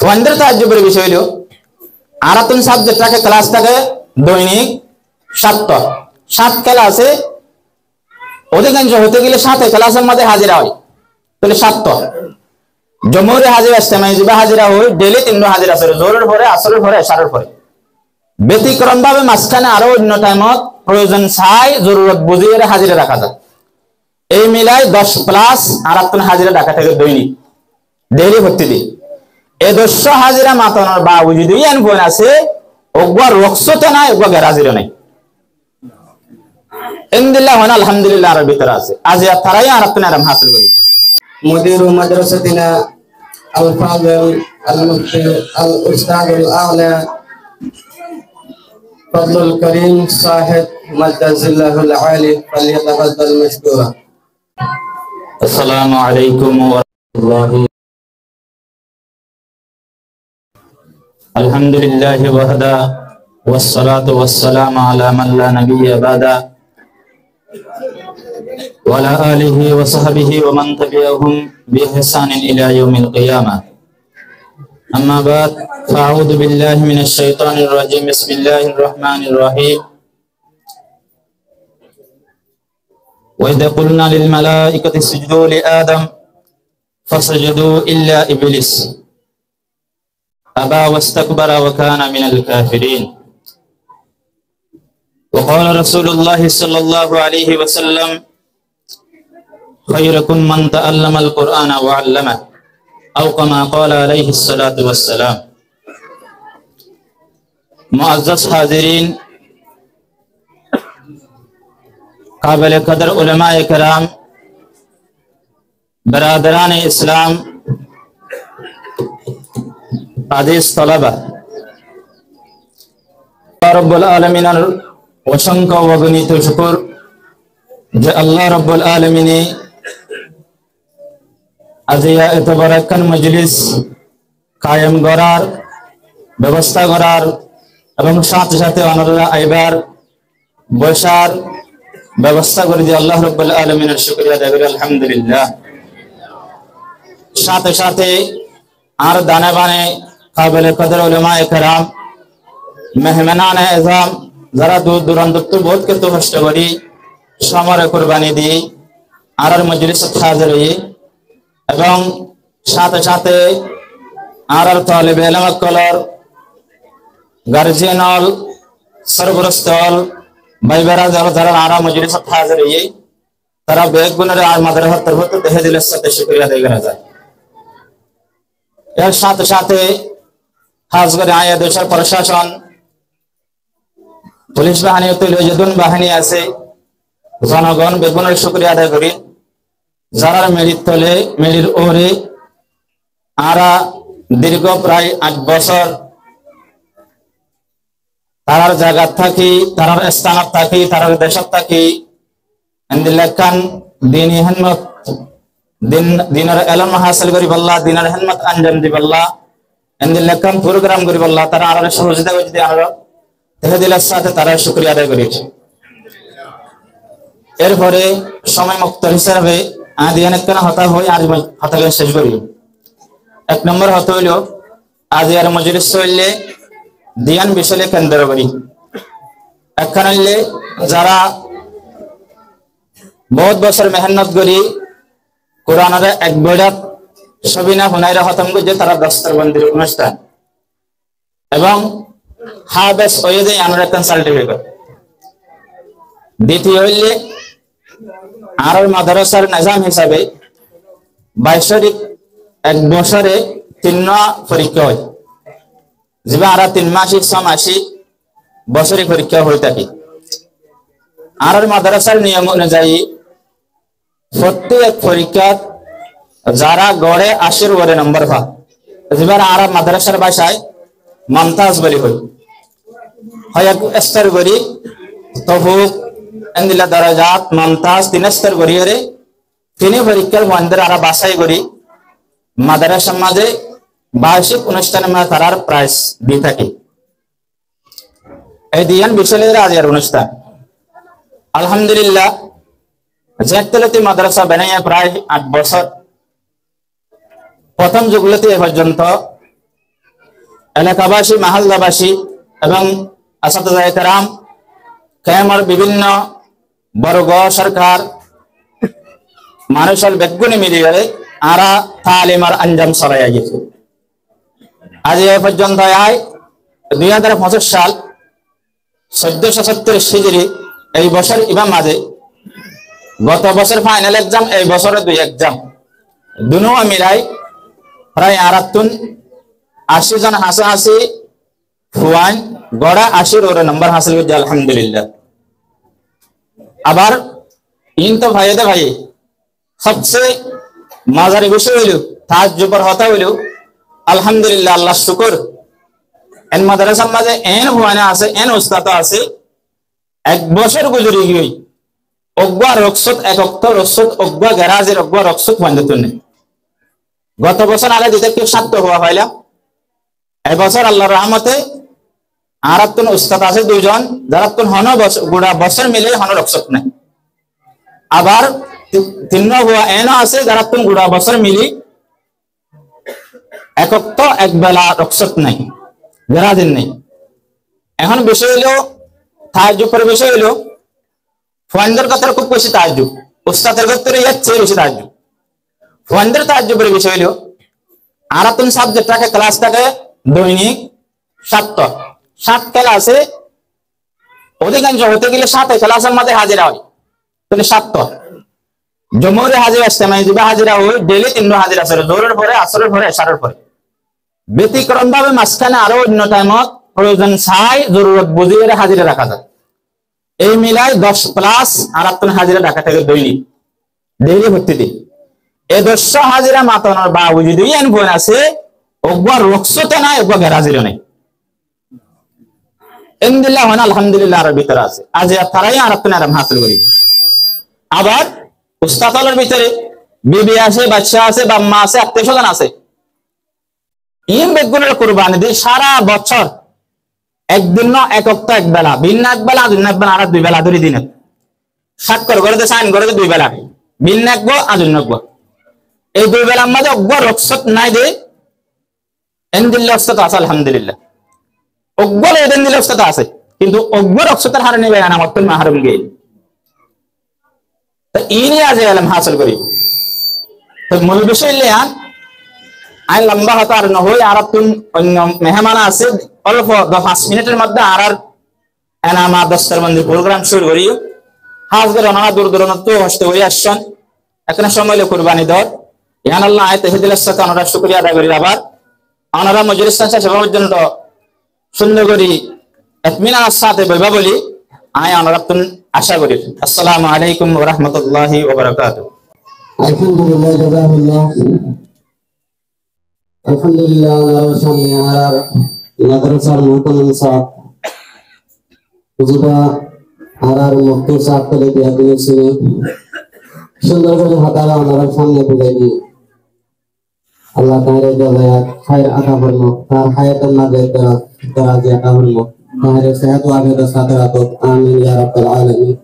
Wonder তাজ্জুবের বিষয় হলো Arathoon subject থাকে, ক্লাস থাকে দৈনিক 7 ক্লাসে অধিকাংশ হতে গেলে 7 ক্লাসের মধ্যে হাজিরা হয়, তাহলে 7 জমুরে হাজিরা ইস্তেমাই জিবা হাজিরা হয় ডেইলি 3 হাজিরা আছে, জোরের পরে, আসরের পরে, এশারের পরে। ব্যতিক্রম ভাবে মাঝখানে আরো অন্য টাইমত প্রয়োজন চাই জরুরত বুঝিয়ে হাজিরা রাখা যায়। এই মিলাই 10 প্লাস আরাতুন হাজিরা রাখা থাকে দৈনিক ডেইলি প্রতিদিন। এই 10 হাজিরা মাতানোর বা যদি ফোন আছে ওগুয়া রক্সতে নাই, ওগুয়া গ্যারাজিরও নাই। ইনদিল্লাহ ওয়া আলহামদুলিল্লাহ আর ভিতরে আছে আজ তারাই আরাতুন আরাম হাসিল করি। মুদিরু মাদ্রাসাতিনা আল ফাযিল আল মুফতি আল উস্তাদ আল আ'লা ফজলুল করিম সাহেব মাদ্দাজিল্লাহুল আলী ফালিয়াতাফাদ্দাল মাশকুরা। আসসালামু আলাইকুম ওয়া রাহমাতুল্লাহি। আলহামদুলিল্লাহি ওয়াহদা ওয়াসসালাতু ওয়াসসালামু আলা মান লা নাবিয়্যা বাদা ওয়া আলা আলিহি ওয়া সাহবিহি ওয়া মান তাবি'আহুম বিইহসানিন ইলা ইয়াউমিল কিয়ামাহ। আম্মা বাদ, ফাআউযু বিল্লাহি মিনাশ শাইতানির রাজীম। বিসমিল্লাহির রহমানির রহিম। وإذ قلنا للملائكة اسجدوا لآدم فسجدوا إلا إبليس أبى واستكبر وكان من الكافرين. وقال رسول الله صلى الله عليه وسلم خيركم من تعلم القرآن وعلمه أو كما قال عليه الصلاة والسلام. मुअज़्ज़ज़ हाज़िरीन, काबिल कदर उलमाए कराम, बरादरान इस्लाम, आदिस तलबा, रब्बुल आलमीনের অসংখ্য অগণিত শুকর যে আল্লাহ রব্বুল আলামিনে আজ এত বড় একখান মজলিস কায়েম করার ব্যবস্থা করার এবং সাথে সাথে অনরা আইবার বসার ব্যবস্থা করে দিয়ে আল্লাহ রাব্বুল আলামিনের শুকরিয়া আদায় করি আলহামদুলিল্লাহ। সাথে সাথে আর দানে বানে কাবিল কদর উলামায়ে কেরাম, মেহমানানে এজাম, যারা দূর দূরান্ত বহুত কত কষ্ট করি সময় কুরবানি দিয়ে আর মজলিসত হাজির হই এবং সাথে সাথে আর তালিবে ইলম কলর গার্জিয়ানল সরবরস্তল ভাইবারা যারা আর মজলিসত হাজির হই তারা বেগুনের আর মাদ্রাসার তরফ থেকে দেহে দিলের সাথে শুকরিয়া আদায় করা যায়। এর সাথে সাথে খাস করে আয়া দেশের প্রশাসন, পুলিশ বাহিনী, তৈলজুন বাহিনী আছে, জনগণ বেগুনের শুকরিয়া আদায় করি। যারা মেরির তলে মেরির ওরে আরা দীর্ঘ প্রায় 8 বছর তারার জায়গা থাকি, তারার স্থানত থাকি, তারার দেশত থাকি আলহামদুলিল্লাহ দিনী হিম্মত দিনের ইলম হাসিল করি বল্লা, দিনের হিম্মত আঞ্জাম দি বল্লা আলহামদুলিল্লাহ প্রোগ্রাম করি বল্লা তারা আর সহযোগিতা করে যদি আমরা তেহদিলের সাথে তারা শুকরিয়া আদায় করেছে। এরপরে সময় মুক্ত হিসাবে আদি অনেক কেন হতা হই আজ হতাকে শেষ করি। 1 নম্বর হতা হইল আজ আর মজলিস চললে দিয়ান বিষয়ে কেন্দ্র করি। একখান হইলে যারা বহুত বছর মেহনত করি কোরআনের এক বইরাত সবিনা হুনাইরা খতম করছে তারা দস্তরবন্দির অনুষ্ঠান এবং হাবেস ওয়েদে আমরা একটা সার্টিফিকেট। দ্বিতীয় হইলে আর মাদ্রাসার নিজাম হিসাবে 22 এক বছরে 3 পরীক্ষা হয়, যেবা আর 3 মাসিক 6 মাসিক বছরে পরীক্ষা হয়ে থাকে। আর মাদ্রাসার নিয়ম অনুযায়ী প্রত্যেক পরীক্ষা যারা গড়ে 80 গড়ে নম্বর পা, যেবা আর মাদ্রাসার ভাষায় মমতাজ বলি হয় স্তর করি তফুক এন্দিলা দরাজাত মমতাজ 3 স্তর করি রে 3 পরীক্ষার মধ্যে আর বাছাই করি মাদ্রাসার মাঝে বার্ষিক অনুষ্ঠানে তারার প্রাইজ দিয়ে থাকে। এই দিয়ান বিষয়ের আজের অনুষ্ঠান আলহামদুলিল্লাহ জেকতলাতে মাদ্রাসা বানাইয়া প্রায় 8 বছর। প্রথম যুগলতে এ পর্যন্ত এলাকাবাসী, মাহাল্লাবাসী এবং আসাতিজায়ে কেরাম, কেমর বিভিন্ন বর্গ, সরকার, মানুষের বেগুনি মিলিয়ে আরা তালিমার আঞ্জাম সরাইয়া গেছে। আজ এ পর্যন্ত 2025 সাল 1470 হিজরি এই বছর ইমাম মাঝে গত বছর ফাইনাল এক্সাম, এই বছরে 2 এক্সাম দুনো মিলাই প্রায় 80 জন হাসাহাসি ফুয়ান গড়া 80 ওর নম্বর হাসিল করছে আলহামদুলিল্লাহ। আবার ইন তো ভাইয়েদে ভাই সবচেয়ে মজার বিষয় হইল, তাজ্জুবের হতা হইল আলহামদুলিল্লাহ, আল্লাহ শুকর, এন মাদ্রাসার মাঝে এন ফুয়ানা আছে, এন উস্তাদ আছে, 1 বছর গুজরি গই অগবা রক্সত একক্ত রক্সত অগবা গ্যারাজের অগবা রক্সত বন্ধুত নেই। গত বছর আগে দিতে কেউ 7 হওয়া পাইলাম, এবছর আল্লাহর রহমতে আরাতুন উস্তাদ আছে 2 জন, যারা তুন হন গুড়া বছর মিলে হন রক্সত নাই। আবার 3 হওয়া এনও আছে, যারা তুন গুড়া বছর মিলি একক্ত একবেলা রক্সত নাই, গ্যারাজের নেই। এখন বিষয় হইল তাহাজ্জুদের বিষয় হইল ফুয়ানদের কথার খুব বেশি তাহাজ্জুদ, উস্তাদের ক্ষেত্রে এর চেয়ে বেশি তাহাজ্জুদ। ফুয়ানদের তাহাজ্জুদের বিষয় হইল আরাতুন সাবজেক্টটাকে ক্লাসটাকে দৈনিক 7 ক্লাসে অধিকাংশ হতে গেলে 7 ক্লাসের মধ্যে হাজিরা হয়, তাহলে 7 জমুরে হাজিরা ইস্তেমাই দিবা হাজিরা হয়, ডেইলি 3 হাজিরা আছে, জোহরের পরে, আসরের পরে, এশারের পরে। ব্যতিক্রম ভাবে মাঝখানে আরো অন্য টাইমত প্রয়োজন চাই জরুরত বুঝিয়ে হাজিরা রাখা যায়। এই মিলাই 10 প্লাস আরাতুন হাজিরা রাখা থাকে দৈনিক, ডেইলি ভর্তি দিন। এই 10 হাজিরা মাতানোর বা যদি এন বোন আছে ওগবা রক্সতে নাই, ওগবা গ্যারাজিরও নাই, ইনদিল্লাহ হয় না আলহামদুলিল্লাহ আর ভিতরে আছে। আজ তারাই আরাতুন আরাম হাসিল করি। আবার উস্তাদের ভিতরে বিবি আছে, বাচ্চা আছে, বাম্মা আছে, আত্মীয় স্বজন আছে, ইম বেগুনের কুরবানি দিয়ে সারা বছর একদিন না একক্ত একবেলা, ভিন্ন একবেলা, আজ একবেলা, আর 2 বেলা ধরে দিনে স্বাক্ষর করে সাইন করে 2 বেলা, ভিন্ন একবো আজ একবো। এই 2 বেলার মাঝে অজ্ঞ রক্সত নাই দে এনদিল্লাহ উস্তাদ আছে আলহামদুলিল্লাহ, অজ্ঞ এনদিল্লাহ উস্তাদ আছে, কিন্তু অজ্ঞ রক্সতের হারে নেবে না মত মাহরুম গে। তো ইনি আজ আলম হাসিল করি। তো মূল বিষয় লিয়া আই লম্বা হতো আর নহই, আর অন্য মেহমান আছে অল্প 5 মিনিটের মধ্যে আর এনামা দস্তার মন্দির প্রোগ্রাম শুরু করি। হাজবের ওনারা দূর দূরান্ত হস্তে হয়ে আসছেন, এখানে সময় কুরবানি দর ইয়ান আল্লাহ আয় তহিদুল্লাহ সাথে ওনারা শুকরিয়া আদায় করি। আবার ওনারা মজলিস সেবা পর্যন্ত সুন্দর করি ইতমিনানের সাথে বলবা বলি আয় ওনারা আশা করি। আসসালামু আলাইকুম ওয়া রাহমাতুল্লাহি ওয়া বারাকাতুহু। আলহামদুলিল্লাহ, জাযাকাল্লাহ। আলহামদুলিল্লাহ, ওনার সামনে আর মাদ্রাসার মুহতামিম সাহেব যেটা আর মুফতি সাহেব করে দিয়া দিয়েছিলেন, সুন্দর করে হাতারা ওনার সামনে বুঝাই দিয়ে আল্লাহ তাআলা জাযা খায়র আতা ফরমাক, তার হায়াতের মাঝে তারা যে আতা ফরমাক, তার সেহত ও আফিয়তের সাথে রাখুক। আমিন ইয়া রাব্বাল আলামিন।